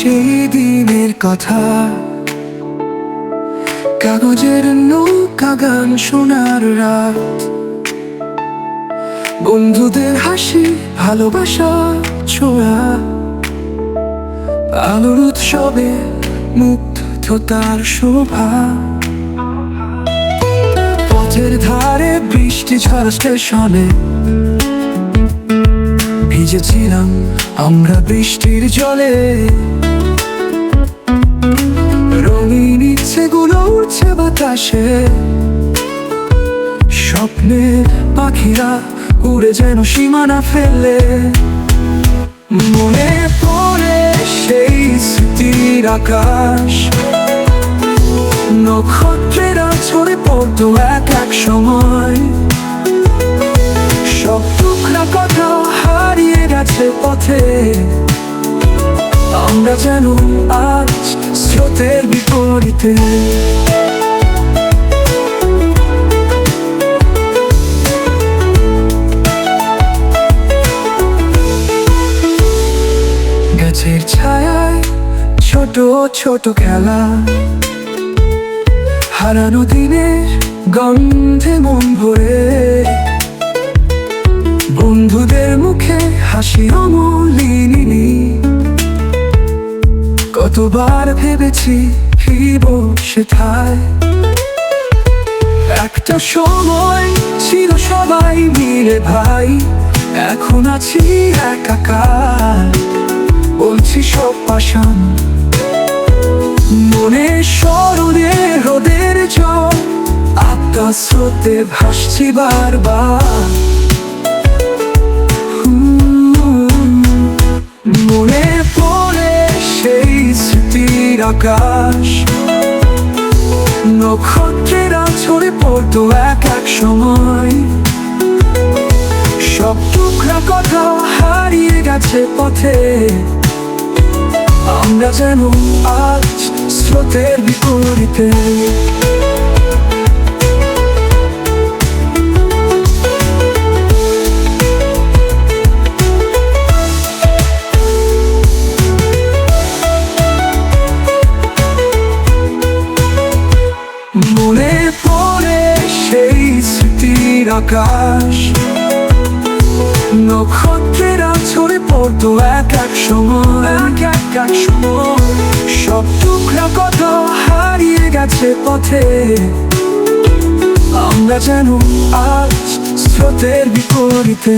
সেই দিনের কথা, কাগজের নৌকা গান শোনার রাত, বন্ধুদের হাসি ভালোবাসা ছোঁয়া, আলোর উৎসবে মুগ্ধতার শোভা। পথের ধারে বৃষ্টি ঝরা স্টেশনে ভিজেছিলাম আমরা বৃষ্টির জলে, রঙিন ইচ্ছেগুলো উড়ছে বাতাসে, স্বপ্নের পাখিরা উড়ে যেন সীমানা ফেলে। মনে পড়ে সেই স্মৃতির আকাশ, নক্ষত্রেরা ঝরে পড়তো এক এক সময়, সব টুকরা কথা হারিয়ে গেছে পথে, আমরা যেন আজ স্রোতের বিপরীতে। গাছের ছায়ায় ছোট ছোট খেলা, হারানো দিনের গন্ধে মন ভরে, বন্ধুদের মুখে হাসি অমলিনী, কতবার ভেবেছি ফিরব সেথায়। একটা সময় ছিল সবাই মিলে ভাই, এখন আছি একাকার, বলছি সব পাষাণ মনে স্মরণে রোদের জল, আত্মা স্রোতে ভাসছি বারবার। মনে পড়ে সেই স্মৃতির আকাশ, নক্ষত্রেরা ঝরে পড়তো এক এক সময়, সব টুকরা কথা হারিয়ে গেছে পথে, আমরা যেন আজ স্রোতের বিপরীতে। মনে পড়ে সেই স্মৃতির আকাশ, নক্ষত্রেরা ঝরে পড়তো এক এক সময়, সব টুকরা কথা হারিয়ে গেছে পথে, আমরা যেন আজ স্রোতের বিপরীতে।